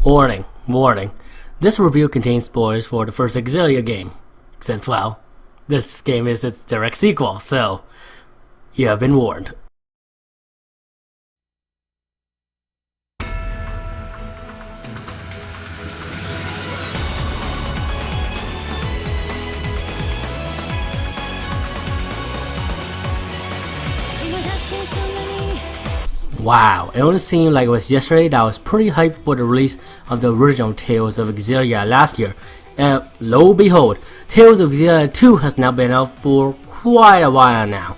Warning, warning. This review contains spoilers for the first Xillia game, since, well, this game is its direct sequel, so you have been warned. Wow, it only seemed like it was yesterday that I was pretty hyped for the release of the original Tales of Xillia last year, and lo and behold, Tales of Xillia 2 has now been out for quite a while now.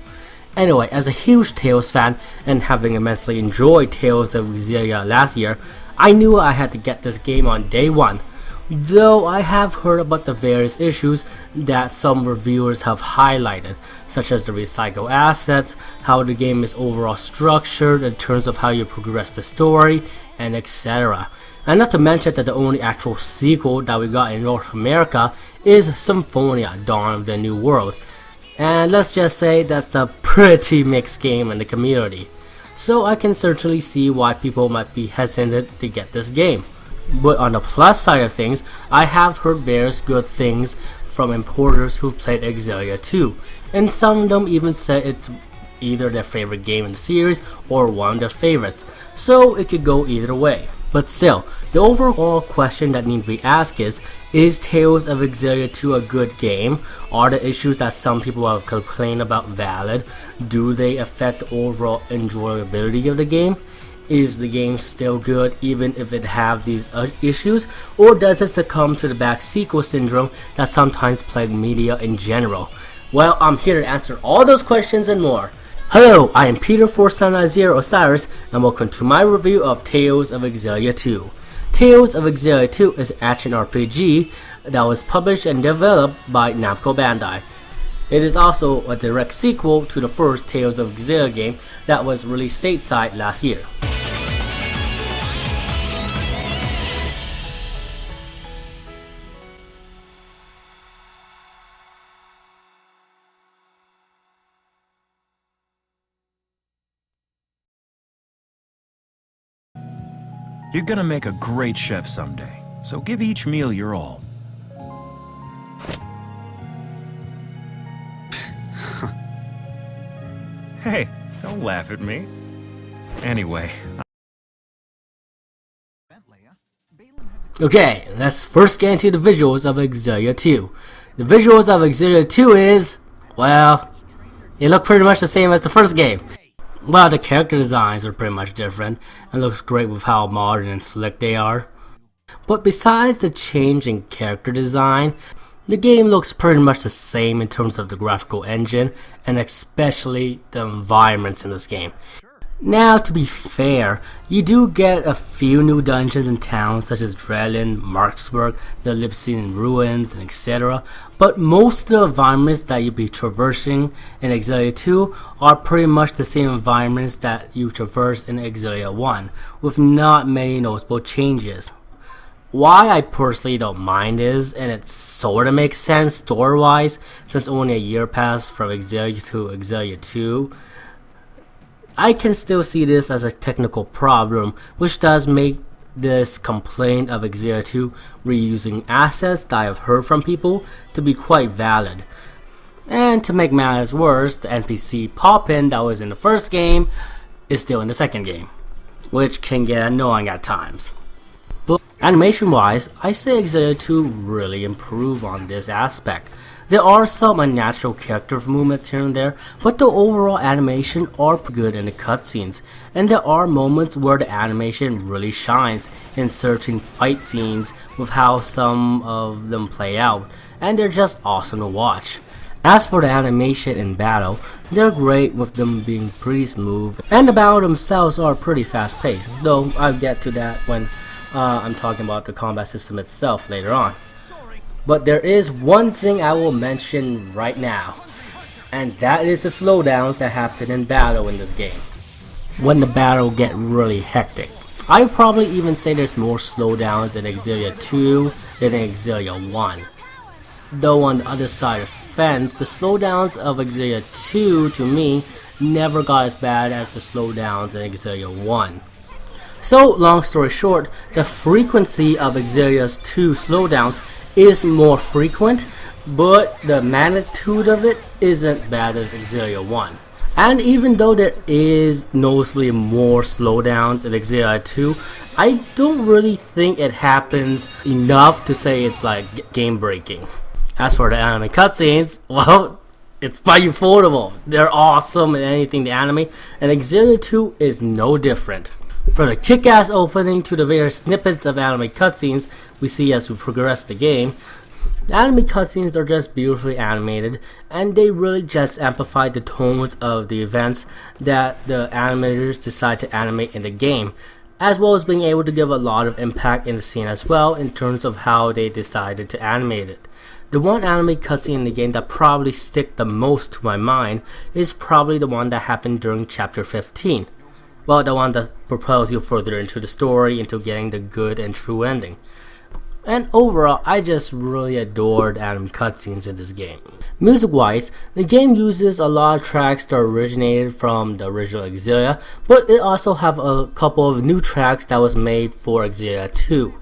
Anyway, as a huge Tales fan and having immensely enjoyed Tales of Xillia last year, I knew I had to get this game on day one. Though I have heard about the various issues that some reviewers have highlighted, such as the recycled assets, how the game is overall structured in terms of how you progress the story, and etc. And not to mention that the only actual sequel that we got in North America is Symphonia: Dawn of the New World. And let's just say that's a pretty mixed game in the community. So I can certainly see why people might be hesitant to get this game. But on the plus side of things, I have heard various good things from importers who've played Xillia 2, and some of them even said it's either their favorite game in the series or one of their favorites, so it could go either way. But still, the overall question that needs to be asked is Tales of Xillia 2 a good game? Are the issues that some people have complained about valid? Do they affect the overall enjoyability of the game? Is the game still good even if it have these issues, or does it succumb to the back sequel syndrome that sometimes plague media in general? Well, I'm here to answer all those questions and more. Hello, I am Peter 4790 Osiris, and welcome to my review of Tales of Xillia 2. Tales of Xillia 2 is an action RPG that was published and developed by Namco Bandai. It is also a direct sequel to the first Tales of Xillia game that was released stateside last year. You're gonna make a great chef someday, so give each meal your all. Hey, don't laugh at me. Anyway. Okay, let's first get into the visuals of Xillia 2. The visuals of Xillia 2 is, well, they look pretty much the same as the first game. Well, the character designs are pretty much different, and looks great with how modern and slick they are. But besides the change in character design, the game looks pretty much the same in terms of the graphical engine, and especially the environments in this game. Now, to be fair, you do get a few new dungeons and towns such as Drellin, Marksburg, the Lipsian Ruins, and etc. But most of the environments that you'll be traversing in Xillia 2 are pretty much the same environments that you traverse in Xillia 1, with not many noticeable changes. Why I personally don't mind is, and it sorta makes sense story-wise, since only a year passed from Xillia to Xillia 2, I can still see this as a technical problem, which does make this complaint of Xillia 2 reusing assets that I have heard from people to be quite valid. And to make matters worse, the NPC Poppin that was in the first game is still in the second game, which can get annoying at times. But animation wise, I say Xillia 2 really improved on this aspect. There are some unnatural character movements here and there, but the overall animation are good in the cutscenes, and there are moments where the animation really shines in certain fight scenes with how some of them play out, and they're just awesome to watch. As for the animation in battle, they're great with them being pretty smooth, and the battle themselves are pretty fast paced, though I'll get to that when I'm talking about the combat system itself later on. But there is one thing I will mention right now, and that is the slowdowns that happen in battle in this game. When the battle get really hectic. I would probably even say there's more slowdowns in Xillia 2 than in Xillia 1. Though on the other side of the fence, the slowdowns of Xillia 2 to me never got as bad as the slowdowns in Xillia 1. So, long story short, the frequency of Xillia's 2 slowdowns is more frequent, but the magnitude of it isn't bad as Xillia 1. And even though there is noticeably more slowdowns in Xillia 2, I don't really think it happens enough to say it's like game breaking. As for the anime cutscenes, well, it's by affordable. They're awesome in anything they animate, and Xillia 2 is no different. From the kick-ass opening to the various snippets of anime cutscenes we see as we progress the game, the anime cutscenes are just beautifully animated, and they really just amplify the tones of the events that the animators decide to animate in the game, as well as being able to give a lot of impact in the scene as well in terms of how they decided to animate it. The one anime cutscene in the game that probably stick the most to my mind is probably the one that happened during chapter 15. Well, the one that propels you further into the story, into getting the good and true ending. And overall, I just really adored anime cutscenes in this game. Music-wise, the game uses a lot of tracks that originated from the original Xillia, but it also have a couple of new tracks that was made for Xillia 2.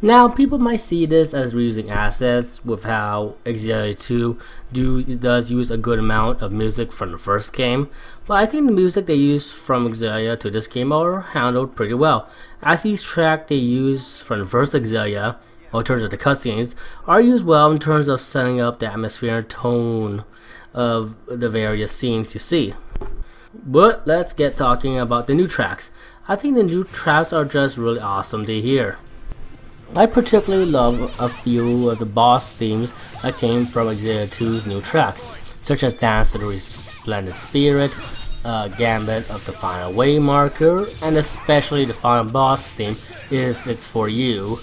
Now, people might see this as reusing assets with how Xillia 2 does use a good amount of music from the first game, but I think the music they used from Xillia to this game are handled pretty well, as these tracks they use from the first Xillia, in terms of the cutscenes, are used well in terms of setting up the atmosphere and tone of the various scenes you see. But let's get talking about the new tracks. I think the new tracks are just really awesome to hear. I particularly love a few of the boss themes that came from Xillia 2's new tracks, such as Dance of the Resplendent Spirit, Gambit of the Final Waymarker, and especially the final boss theme, If It's For You.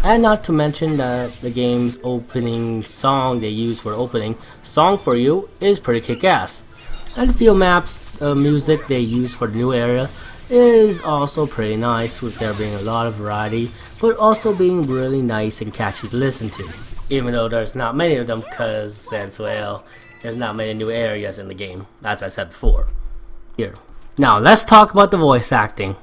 And not to mention that the game's opening song they use for opening, Song For You, is pretty kick-ass. And the field maps music they use for the new area is also pretty nice, with there being a lot of variety, but also being really nice and catchy to listen to. Even though there's not many of them, because since, well, there's not many new areas in the game, as I said before. Here. Now let's talk about the voice acting.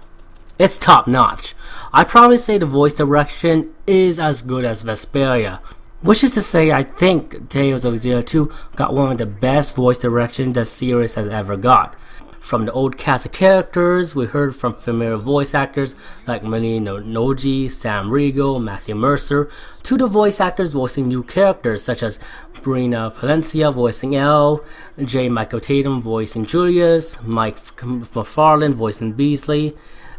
It's top notch. I'd probably say the voice direction is as good as Vesperia, which is to say I think Tales of Xillia 2 got one of the best voice direction the series has ever got. From the old cast of characters we heard from familiar voice actors like Melina Noji, Sam Riegel, Matthew Mercer, to the voice actors voicing new characters such as Brina Palencia voicing Elle, J. Michael Tatum voicing Julius, Mike McFarlane voicing Beasley,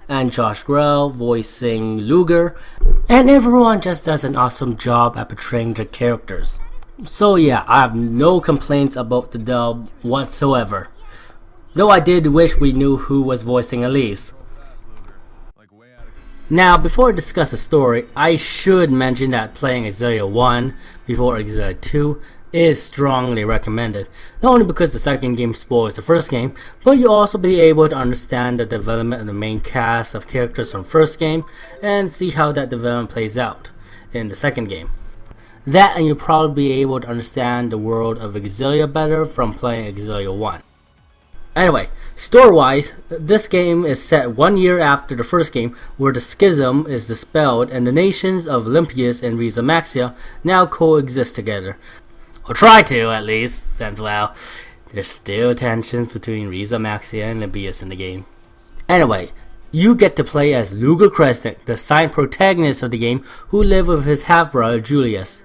and Josh Grell voicing Luger, and everyone just does an awesome job at portraying their characters. So yeah, I have no complaints about the dub whatsoever. Though I did wish we knew who was voicing Elise. Now, before I discuss the story, I should mention that playing Xillia 1 before Xillia 2 is strongly recommended. Not only because the second game spoils the first game, but you'll also be able to understand the development of the main cast of characters from the first game and see how that development plays out in the second game. That, and you'll probably be able to understand the world of Xillia better from playing Xillia 1. Anyway, story-wise, this game is set 1 year after the first game, where the schism is dispelled and the nations of Olympias and Riza Maxia now coexist together. Or try to, at least, since, well, there's still tensions between Riza Maxia and Olympias in the game. Anyway, you get to play as Luger Crescent, the side protagonist of the game, who lives with his half-brother Julius.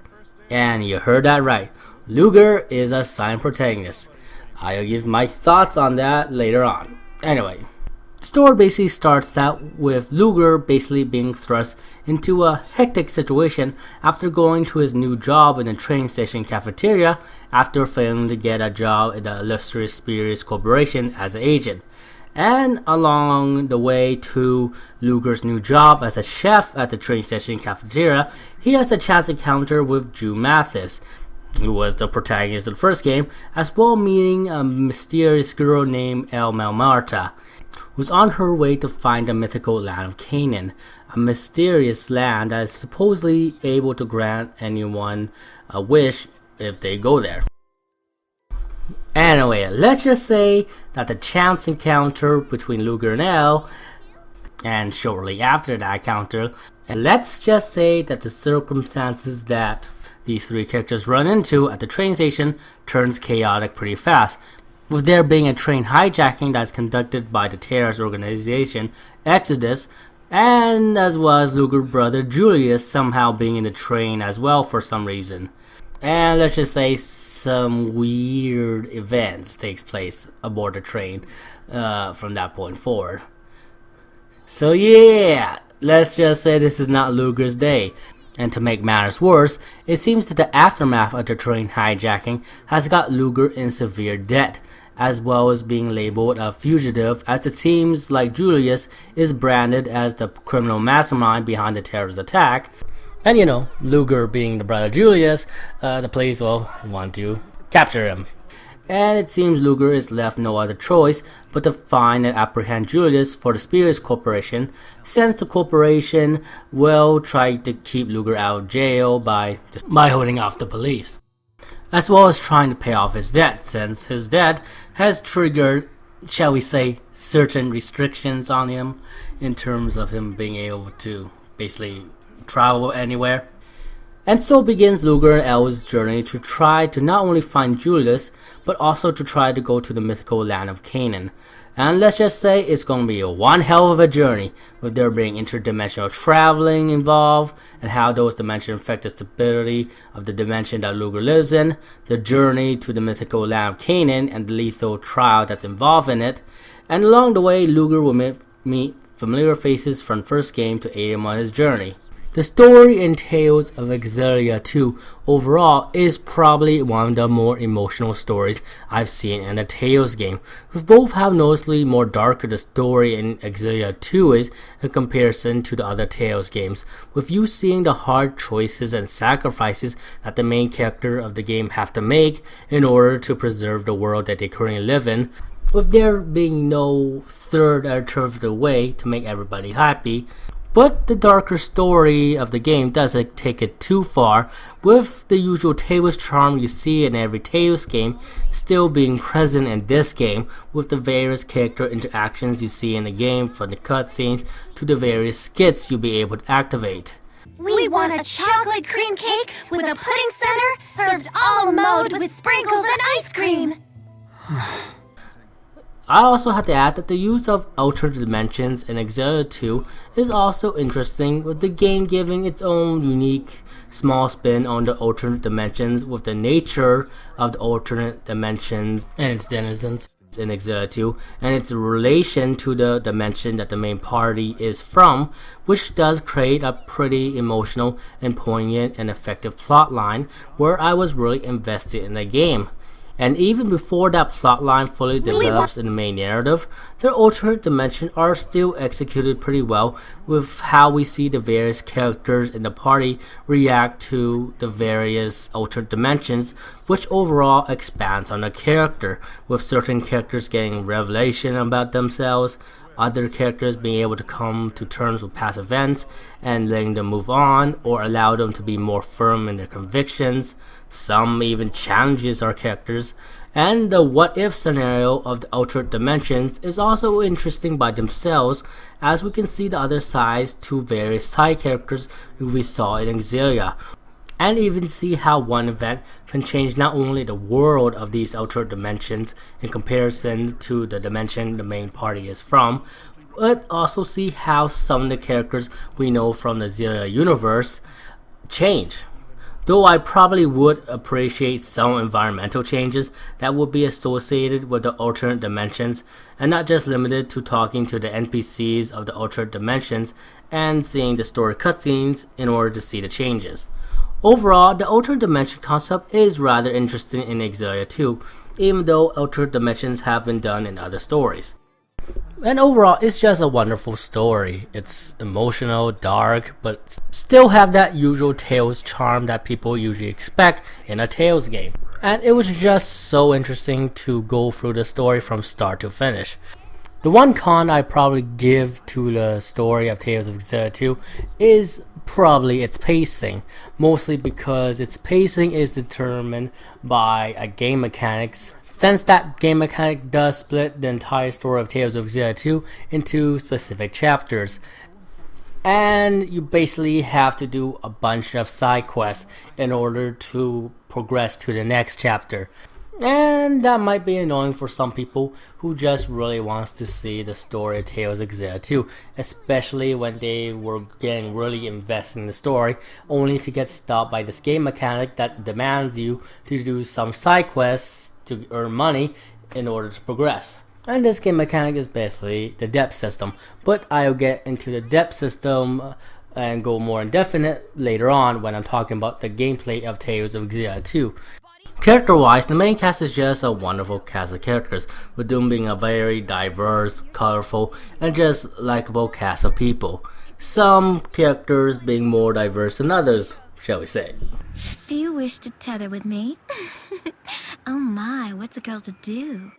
And you heard that right, Luger is a side protagonist. I'll give my thoughts on that later on. Anyway, the story basically starts out with Luger basically being thrust into a hectic situation after going to his new job in a train station cafeteria after failing to get a job at the illustrious Spurious Corporation as an agent. And along the way to Luger's new job as a chef at the train station cafeteria, he has a chance encounter with Drew Mathis, who was the protagonist of the first game, as well meeting a mysterious girl named El Malmarta, who's on her way to find the mythical land of Canaan, a mysterious land that is supposedly able to grant anyone a wish if they go there. Anyway, let's just say that the chance encounter between Luger and El And shortly after that encounter, and let's just say that the circumstances that these three characters run into at the train station turns chaotic pretty fast, with there being a train hijacking that's conducted by the terrorist organization Exodus, and as well as Luger's brother Julius somehow being in the train as well for some reason. And let's just say some weird events takes place aboard the train from that point forward. So yeah, let's just say this is not Luger's day. And to make matters worse, it seems that the aftermath of the train hijacking has got Luger in severe debt, as well as being labeled a fugitive, as it seems like Julius is branded as the criminal mastermind behind the terrorist attack. And you know, Luger being the brother Julius, the police will want to capture him. And it seems Luger is left no other choice but to find and apprehend Julius for the Spears Corporation, since the corporation will try to keep Luger out of jail by holding off the police, as well as trying to pay off his debt, since his debt has triggered, shall we say, certain restrictions on him in terms of him being able to basically travel anywhere. And so begins Luger and El's journey to try to not only find Julius, but also to try to go to the mythical land of Canaan. And let's just say it's going to be one hell of a journey, with there being interdimensional traveling involved, and how those dimensions affect the stability of the dimension that Luger lives in, the journey to the mythical land of Canaan, and the lethal trial that's involved in it. And along the way, Luger will meet familiar faces from the first game to aid him on his journey. The story in Tales of Xillia 2 overall is probably one of the more emotional stories I've seen in a Tales game, with both how noticeably more darker the story in Xillia 2 is in comparison to the other Tales games, with you seeing the hard choices and sacrifices that the main character of the game have to make in order to preserve the world that they currently live in, with there being no third alternative way to make everybody happy. But the darker story of the game doesn't take it too far, with the usual Tales charm you see in every Tales game still being present in this game, with the various character interactions you see in the game, from the cutscenes to the various skits you'll be able to activate. We want a chocolate cream cake with a pudding center, served a la mode with sprinkles and ice cream. I also have to add that the use of alternate dimensions in Xillia 2 is also interesting, with the game giving its own unique small spin on the alternate dimensions, with the nature of the alternate dimensions and its denizens in Xillia 2 and its relation to the dimension that the main party is from, which does create a pretty emotional and poignant and effective plotline where I was really invested in the game. And even before that plotline fully develops in the main narrative, the alternate dimensions are still executed pretty well, with how we see the various characters in the party react to the various alternate dimensions, which overall expands on the character, with certain characters getting revelation about themselves, other characters being able to come to terms with past events and letting them move on, or allow them to be more firm in their convictions. Some even challenges our characters, and the what if scenario of the alternate dimensions is also interesting by themselves, as we can see the other sides to various side characters we saw in Xillia, and even see how one event can change not only the world of these alternate dimensions in comparison to the dimension the main party is from, but also see how some of the characters we know from the Xillia universe change. Though I probably would appreciate some environmental changes that would be associated with the alternate dimensions, and not just limited to talking to the NPCs of the alternate dimensions and seeing the story cutscenes in order to see the changes. Overall, the alternate dimension concept is rather interesting in Xillia 2, even though alternate dimensions have been done in other stories. And overall, it's just a wonderful story. It's emotional, dark, but still have that usual Tales charm that people usually expect in a Tales game. And it was just so interesting to go through the story from start to finish. The one con I probably give to the story of Tales of Xillia 2 is probably its pacing, mostly because its pacing is determined by a game mechanics since that game mechanic does split the entire story of Tales of Xillia 2 into specific chapters. And you basically have to do a bunch of side quests in order to progress to the next chapter. And that might be annoying for some people who just really wants to see the story of Tales of Xillia 2, especially when they were getting really invested in the story, only to get stopped by this game mechanic that demands you to do some side quests to earn money in order to progress. And this game mechanic is basically the depth system, but I'll get into the depth system and go more indefinite later on when I'm talking about the gameplay of Tales of Xillia 2. Character-wise, the main cast is just a wonderful cast of characters, with them being a very diverse, colorful, and just likable cast of people. Some characters being more diverse than others, shall we say. Do you wish to tether with me? Oh my, what's a girl to do?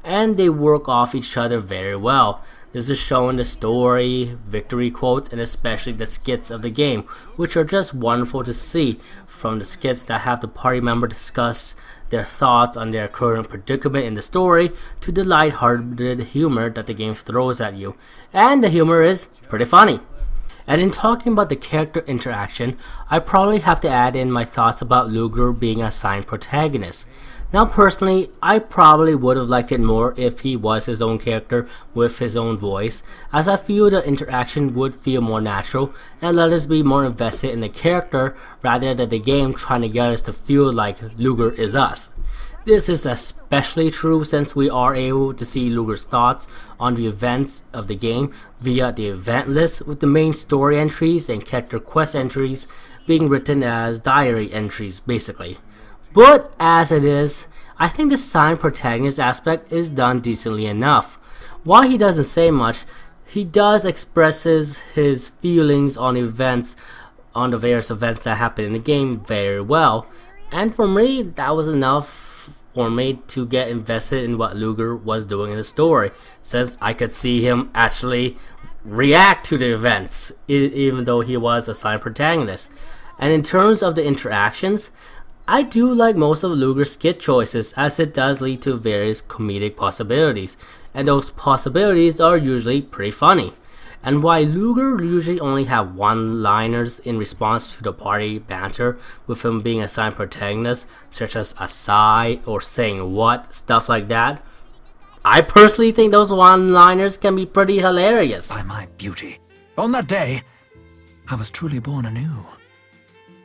And they work off each other very well. This is shown in the story, victory quotes, and especially the skits of the game, which are just wonderful to see. From the skits that have the party member discuss their thoughts on their current predicament in the story, to the light-hearted humor that the game throws at you. And the humor is pretty funny. And in talking about the character interaction, I probably have to add in my thoughts about Luger being a assigned protagonist. Now personally, I probably would have liked it more if he was his own character with his own voice, as I feel the interaction would feel more natural and let us be more invested in the character rather than the game trying to get us to feel like Luger is us. This is especially true since we are able to see Luger's thoughts on the events of the game via the event list, with the main story entries and character quest entries being written as diary entries basically. But as it is, I think the assigned protagonist aspect is done decently enough. While he doesn't say much, he does expresses his feelings on the various events that happen in the game very well. And for me, that was enough for me to get invested in what Luger was doing in the story, since I could see him actually react to the events, even though he was a assigned protagonist. And in terms of the interactions, I do like most of Luger's skit choices, as it does lead to various comedic possibilities, and those possibilities are usually pretty funny. And while Luger usually only have one-liners in response to the party banter, with him being assigned protagonist, such as a sigh or saying what, stuff like that, I personally think those one-liners can be pretty hilarious. By my beauty, on that day, I was truly born anew.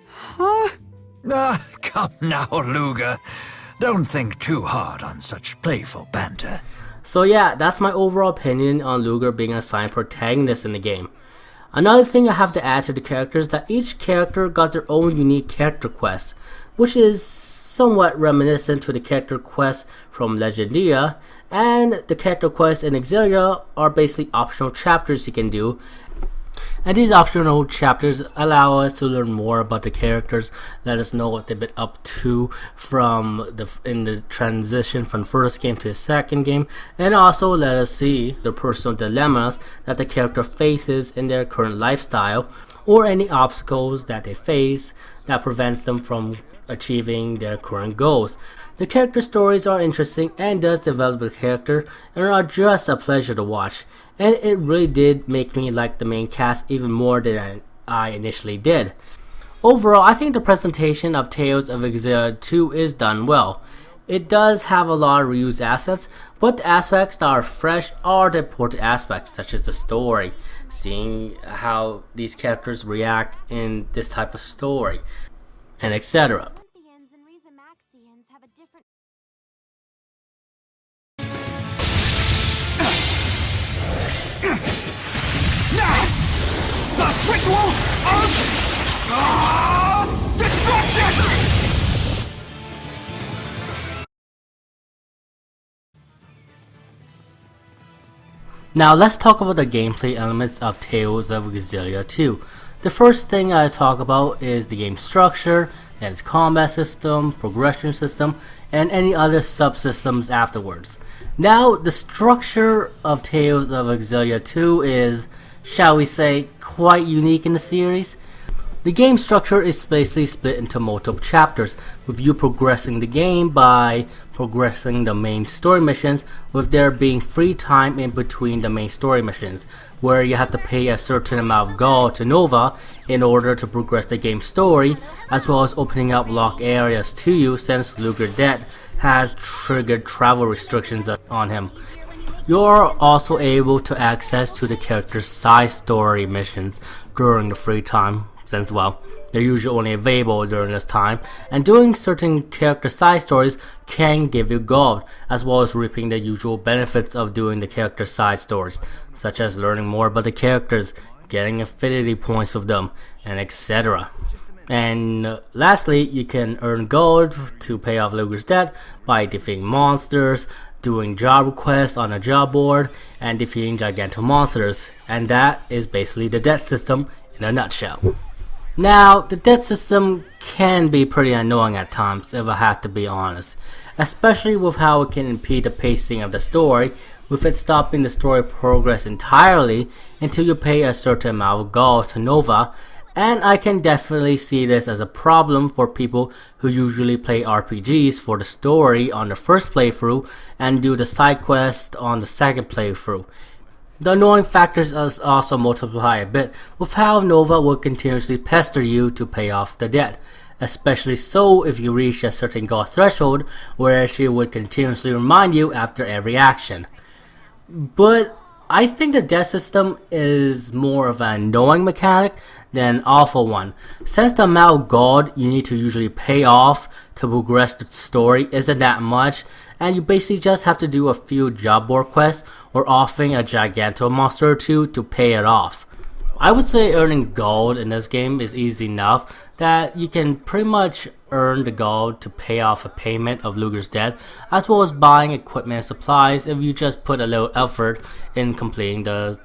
Huh? Ah, come now, Luger. Don't think too hard on such playful banter. So yeah, that's my overall opinion on Luger being an assigned protagonist in the game. Another thing I have to add to the characters is that each character got their own unique character quest, which is somewhat reminiscent to the character quests from Legendia, and the character quests in Xillia are basically optional chapters you can do. And these optional chapters allow us to learn more about the characters, let us know what they've been up to in the transition from first game to the second game, and also let us see the personal dilemmas that the character faces in their current lifestyle, or any obstacles that they face that prevents them from achieving their current goals. The character stories are interesting and does develop the character and are just a pleasure to watch, and it really did make me like the main cast even more than I initially did. Overall, I think the presentation of Tales of Xillia 2 is done well. It does have a lot of reused assets, but the aspects that are fresh are the important aspects, such as the story, seeing how these characters react in this type of story, and etc. The ritual of destruction! Now let's talk about the gameplay elements of Tales of Xillia 2. The first thing I talk about is the game structure, and its combat system, progression system, and any other subsystems afterwards. Now, the structure of Tales of Xillia 2 is, shall we say, quite unique in the series. The game structure is basically split into multiple chapters, with you progressing the game by progressing the main story missions, with there being free time in between the main story missions, where you have to pay a certain amount of gold to Nova in order to progress the game's story, as well as opening up locked areas to you since Luger's death has triggered travel restrictions on him. You're also able to access to the character's side story missions during the free time, since well, they're usually only available during this time, and doing certain character side stories can give you gold, as well as reaping the usual benefits of doing the character side stories, such as learning more about the characters, getting affinity points with them, and etc. And lastly, you can earn gold to pay off Luger's debt by defeating monsters, doing job requests on a job board, and defeating gigantic monsters, and that is basically the debt system in a nutshell. Now, the debt system can be pretty annoying at times, if I have to be honest, especially with how it can impede the pacing of the story, with it stopping the story progress entirely until you pay a certain amount of gold to Nova, and I can definitely see this as a problem for people who usually play RPGs for the story on the first playthrough and do the side quest on the second playthrough. The annoying factors also multiply a bit with how Nova will continuously pester you to pay off the debt, especially so if you reach a certain gold threshold where she would continuously remind you after every action. But I think the debt system is more of an annoying mechanic than an awful one, since the amount of gold you need to usually pay off to progress the story isn't that much, and you basically just have to do a few job board quests or offing a giganto monster or two to pay it off. I would say earning gold in this game is easy enough that you can pretty much earn the gold to pay off a payment of Luger's debt, as well as buying equipment and supplies if you just put a little effort in completing the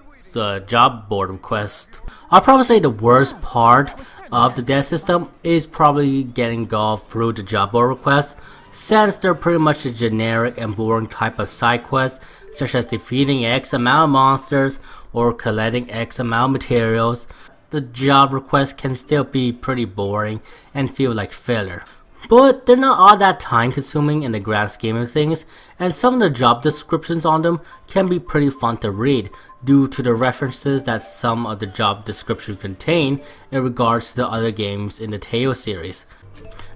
job board request. I'll probably say the worst part of the debt system is probably getting gold through the job board request, since they're pretty much a generic and boring type of side quest, such as defeating X amount of monsters or collecting X amount of materials. The job requests can still be pretty boring and feel like filler. But they're not all that time consuming in the grand scheme of things, and some of the job descriptions on them can be pretty fun to read due to the references that some of the job descriptions contain in regards to the other games in the Tales series.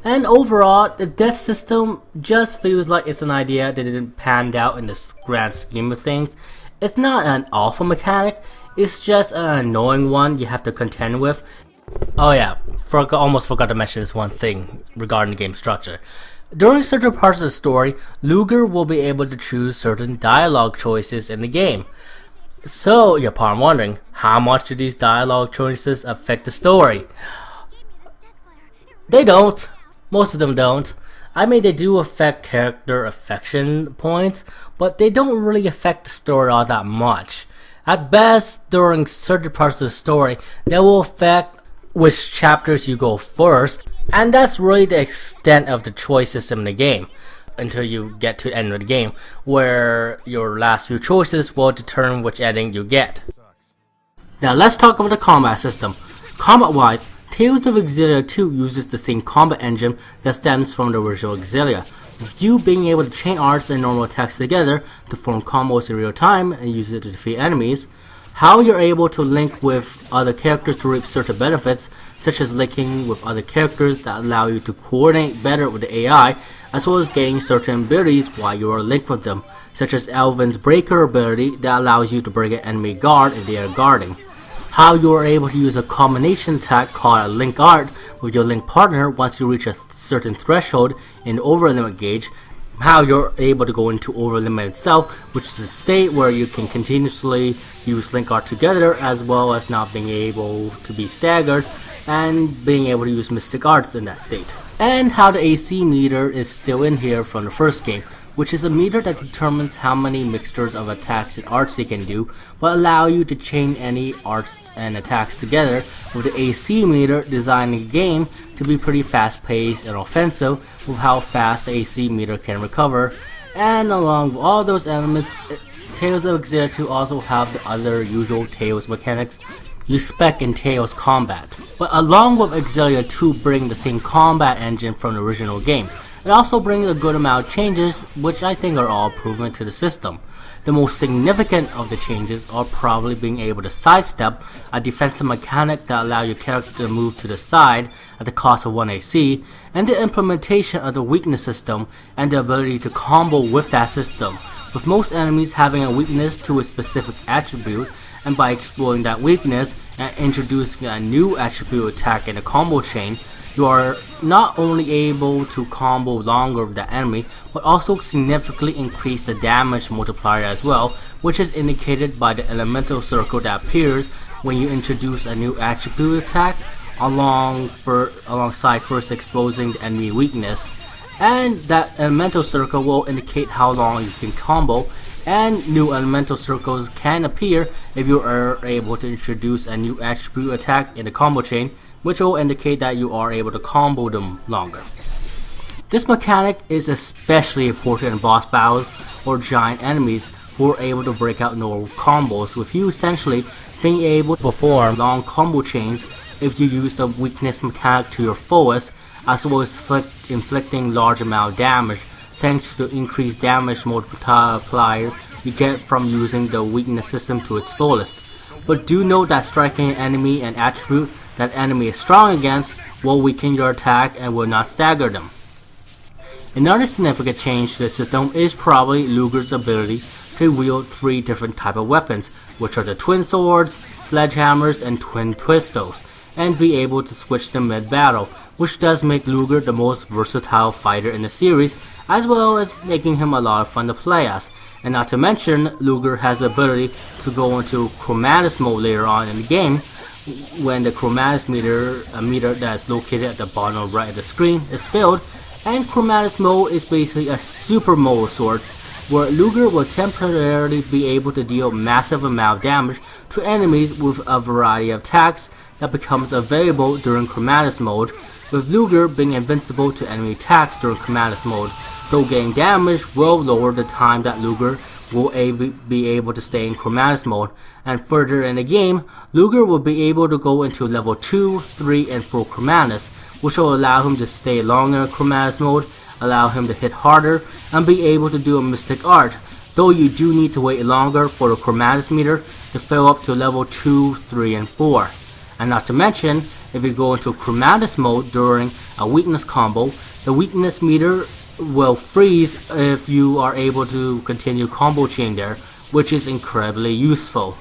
And overall, the death system just feels like it's an idea that didn't pan out in the grand scheme of things. It's not an awful mechanic, it's just an annoying one you have to contend with. Oh yeah, almost forgot to mention this one thing regarding the game structure. During certain parts of the story, Luger will be able to choose certain dialogue choices in the game. So you're probably wondering, how much do these dialogue choices affect the story? They don't. Most of them don't. I mean, they do affect character affection points, but they don't really affect the story all that much. At best, during certain parts of the story, they will affect which chapters you go first, and that's really the extent of the choices in the game, until you get to the end of the game, where your last few choices will determine which ending you get. Now let's talk about the combat system. Combat-wise, Tales of Xillia 2 uses the same combat engine that stems from the original Xillia, with you being able to chain arts and normal attacks together to form combos in real time and use it to defeat enemies. How you're able to link with other characters to reap certain benefits, such as linking with other characters that allow you to coordinate better with the AI, as well as gaining certain abilities while you are linked with them, such as Elvin's Breaker ability that allows you to break an enemy guard if they are guarding. How you are able to use a combination attack called a link art with your link partner once you reach a certain threshold in the over limit gauge. How you're able to go into over limit itself, which is a state where you can continuously use link art together, as well as not being able to be staggered and being able to use mystic arts in that state. And how the AC meter is still in here from the first game, which is a meter that determines how many mixtures of attacks and arts you can do, but allow you to chain any arts and attacks together, with the AC meter designing the game to be pretty fast paced and offensive with how fast the AC meter can recover. And along with all those elements, Tales of Xillia 2 also have the other usual Tales mechanics you spec in Tales combat. But along with Xillia 2 bringing the same combat engine from the original game, it also brings a good amount of changes which I think are all proven to the system. The most significant of the changes are probably being able to sidestep, a defensive mechanic that allows your character to move to the side at the cost of 1 AC, and the implementation of the weakness system and the ability to combo with that system, with most enemies having a weakness to a specific attribute, and by exploring that weakness and introducing a new attribute attack in a combo chain, you are not only able to combo longer with the enemy, but also significantly increase the damage multiplier as well, which is indicated by the elemental circle that appears when you introduce a new attribute attack alongside first exposing the enemy weakness. And that elemental circle will indicate how long you can combo, and new elemental circles can appear if you are able to introduce a new attribute attack in the combo chain, which will indicate that you are able to combo them longer. This mechanic is especially important in boss battles or giant enemies who are able to break out no combos, with you essentially being able to perform long combo chains if you use the weakness mechanic to your fullest, as well as inflicting large amount of damage thanks to the increased damage multiplier you get from using the weakness system to its fullest. But do note that striking an enemy and attribute that enemy is strong against will weaken your attack and will not stagger them. Another significant change to the system is probably Ludger's ability to wield 3 different types of weapons, which are the twin swords, sledgehammers, and twin pistols, and be able to switch them mid-battle, which does make Ludger the most versatile fighter in the series, as well as making him a lot of fun to play as. And not to mention, Ludger has the ability to go into chromatus mode later on in the game, when the chromatus meter, a meter that's located at the bottom right of the screen, is filled. And chromatus mode is basically a super mode of sorts, where Ludger will temporarily be able to deal massive amount of damage to enemies with a variety of attacks that becomes available during chromatus mode, with Ludger being invincible to enemy attacks during chromatus mode, though getting damage will lower the time that Ludger will be able to stay in chromatus mode. And further in the game, Ludger will be able to go into level 2, 3, and 4 chromatus, which will allow him to stay longer in chromatus mode, allow him to hit harder, and be able to do a mystic art, though you do need to wait longer for the chromatus meter to fill up to level 2, 3, and 4. And not to mention, if you go into chromatus mode during a weakness combo, the weakness meter will freeze if you are able to continue combo chain there, which is incredibly useful.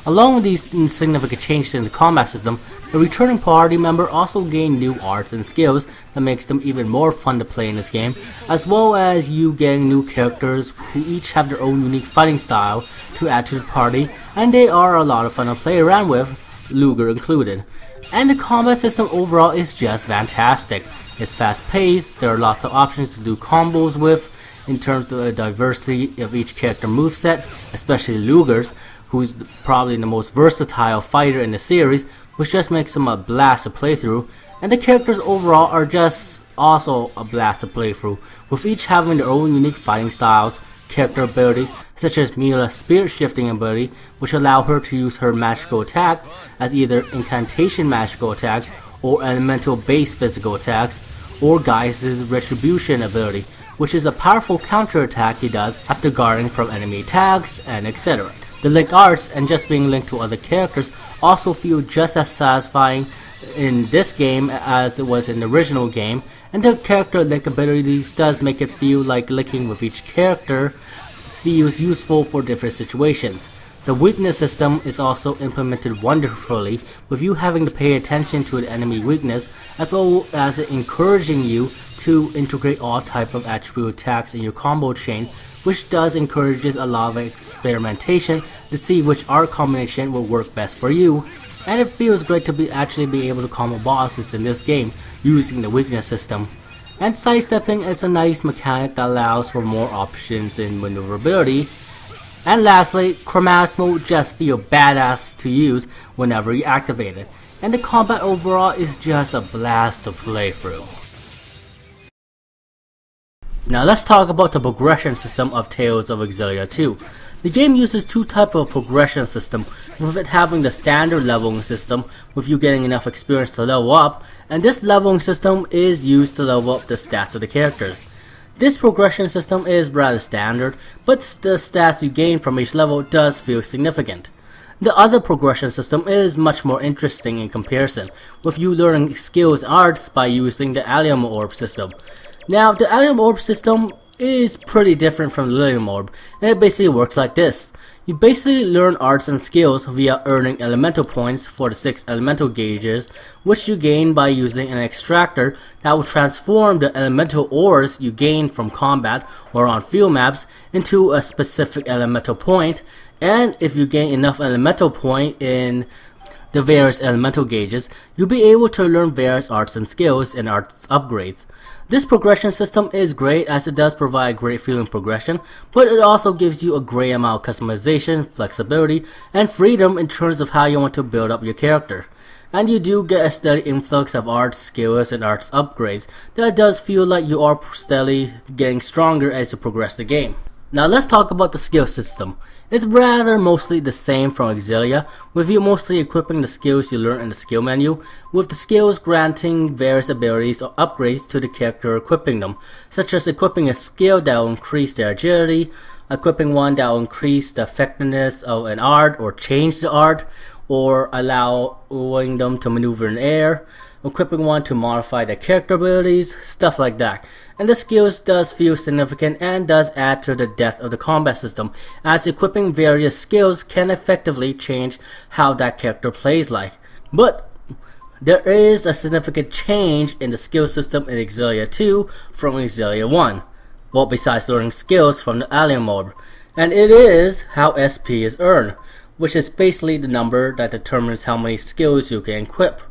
Along with these significant changes in the combat system, the returning party member also gain new arts and skills that makes them even more fun to play in this game, as well as you getting new characters who each have their own unique fighting style to add to the party, and they are a lot of fun to play around with, Ludger included. And the combat system overall is just fantastic. It's fast paced, there are lots of options to do combos with in terms of the diversity of each character moveset, especially Ludger's, who's probably the most versatile fighter in the series, which just makes him a blast to play through. And the characters overall are just also a blast to play through, with each having their own unique fighting styles, character abilities, such as Mila's spirit shifting ability, which allow her to use her magical attacks as either incantation magical attacks or elemental based physical attacks, or Gaius' retribution ability, which is a powerful counter attack he does after guarding from enemy attacks, and etc. The linked arts and just being linked to other characters also feel just as satisfying in this game as it was in the original game, and the character link abilities does make it feel like linking with each character feels useful for different situations. The weakness system is also implemented wonderfully, with you having to pay attention to the enemy weakness, as well as encouraging you to integrate all type of attribute attacks in your combo chain, which does encourages a lot of experimentation to see which art combination will work best for you. And it feels great to actually be able to combo bosses in this game using the weakness system. And sidestepping is a nice mechanic that allows for more options in maneuverability. And lastly, chromatus mode just feels badass to use whenever you activate it, and the combat overall is just a blast to play through. Now let's talk about the progression system of Tales of Xillia 2. The game uses two types of progression system, with it having the standard leveling system, with you getting enough experience to level up, and this leveling system is used to level up the stats of the characters. This progression system is rather standard, but the stats you gain from each level does feel significant. The other progression system is much more interesting in comparison, with you learning skills and arts by using the Allium Orb system. Now, the Allium Orb system is pretty different from the Lilium Orb, and it basically works like this. You basically learn arts and skills via earning elemental points for the 6 elemental gauges, which you gain by using an extractor that will transform the elemental ores you gain from combat or on field maps into a specific elemental point, and if you gain enough elemental point in the various elemental gauges, you'll be able to learn various arts and skills and arts upgrades. This progression system is great as it does provide great feeling progression, but it also gives you a great amount of customization, flexibility, and freedom in terms of how you want to build up your character. And you do get a steady influx of arts, skills, and arts upgrades that does feel like you are steadily getting stronger as you progress the game. Now let's talk about the skill system. It's rather mostly the same from Xillia, with you mostly equipping the skills you learn in the skill menu, with the skills granting various abilities or upgrades to the character equipping them, such as equipping a skill that will increase their agility, equipping one that will increase the effectiveness of an art or change the art, or allowing them to maneuver in the air, equipping one to modify their character abilities, stuff like that. And the skills does feel significant and does add to the depth of the combat system, as equipping various skills can effectively change how that character plays like. But there is a significant change in the skill system in Xillia 2 from Xillia 1, well, besides learning skills from the Allium Orb, and it is how SP is earned, which is basically the number that determines how many skills you can equip.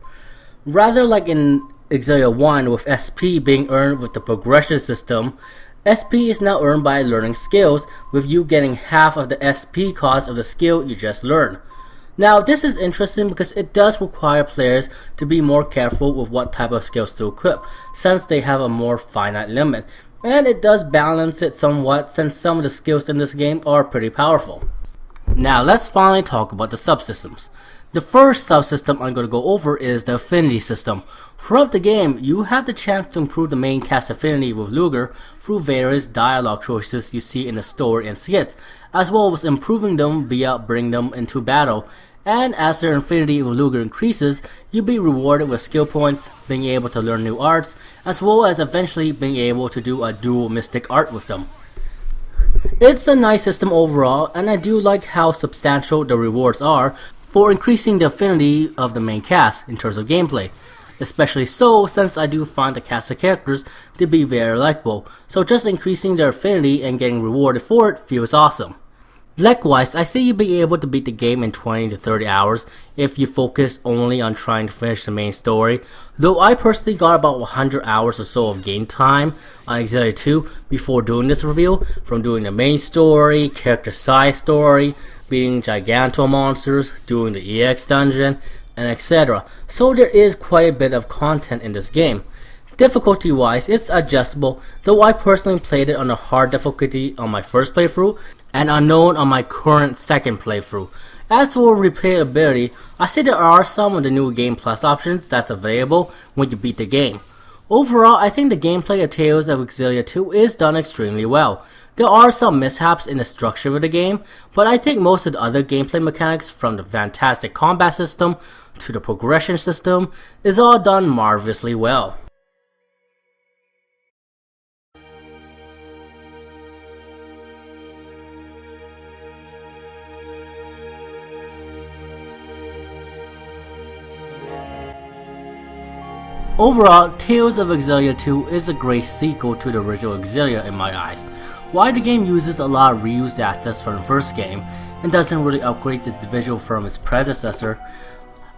Rather like in Xillia 1 with SP being earned with the progression system, SP is now earned by learning skills, with you getting half of the SP cost of the skill you just learned. Now this is interesting because it does require players to be more careful with what type of skills to equip, since they have a more finite limit, and it does balance it somewhat since some of the skills in this game are pretty powerful. Now let's finally talk about the subsystems. The first subsystem I'm going to go over is the affinity system. Throughout the game, you have the chance to improve the main cast affinity with Luger through various dialogue choices you see in the story and skits, as well as improving them via bringing them into battle. And as their affinity with Luger increases, you'll be rewarded with skill points, being able to learn new arts, as well as eventually being able to do a dual mystic art with them. It's a nice system overall, and I do like how substantial the rewards are for increasing the affinity of the main cast in terms of gameplay, especially so since I do find the cast of characters to be very likable, so just increasing their affinity and getting rewarded for it feels awesome. Likewise, I say you'll be able to beat the game in 20 to 30 hours if you focus only on trying to finish the main story, though I personally got about 100 hours or so of game time on Xillia 2 before doing this review, from doing the main story, character side story, beating Giganto monsters, doing the EX dungeon, and etc. So there is quite a bit of content in this game. Difficulty wise, it's adjustable, though I personally played it on a hard difficulty on my first playthrough and unknown on my current second playthrough. As for replayability, I say there are some of the new Game Plus options that's available when you beat the game. Overall, I think the gameplay of Tales of Xillia 2 is done extremely well. There are some mishaps in the structure of the game, but I think most of the other gameplay mechanics, from the fantastic combat system to the progression system, is all done marvelously well. Overall, Tales of Xillia 2 is a great sequel to the original Xillia in my eyes. While the game uses a lot of reused assets from the first game and doesn't really upgrade its visual from its predecessor,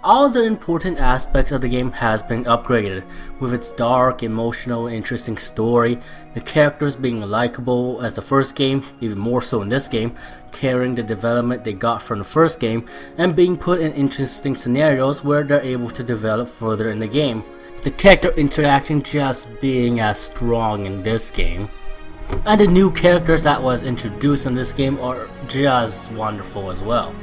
all the important aspects of the game has been upgraded, with its dark, emotional, interesting story, the characters being likable as the first game, even more so in this game, carrying the development they got from the first game, and being put in interesting scenarios where they're able to develop further in the game. The character interaction just being as strong in this game. And the new characters that was introduced in this game are just wonderful as well.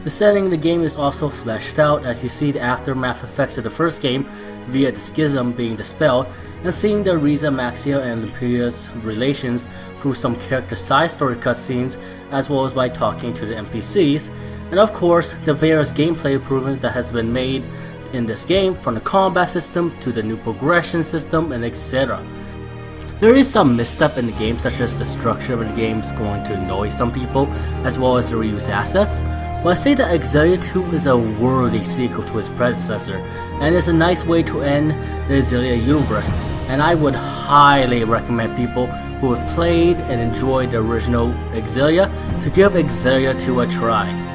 The setting of the game is also fleshed out as you see the aftermath effects of the first game via the schism being dispelled, and seeing the Riza, Maxia, and Limpia's relations through some character side story cutscenes, as well as by talking to the NPCs, and of course the various gameplay improvements that has been made in this game, from the combat system to the new progression system and etc. There is some misstep in the game, such as the structure of the game is going to annoy some people, as well as the reused assets, but I say that Xillia 2 is a worthy sequel to its predecessor, and is a nice way to end the Xillia universe, and I would highly recommend people who have played and enjoyed the original Xillia to give Xillia 2 a try.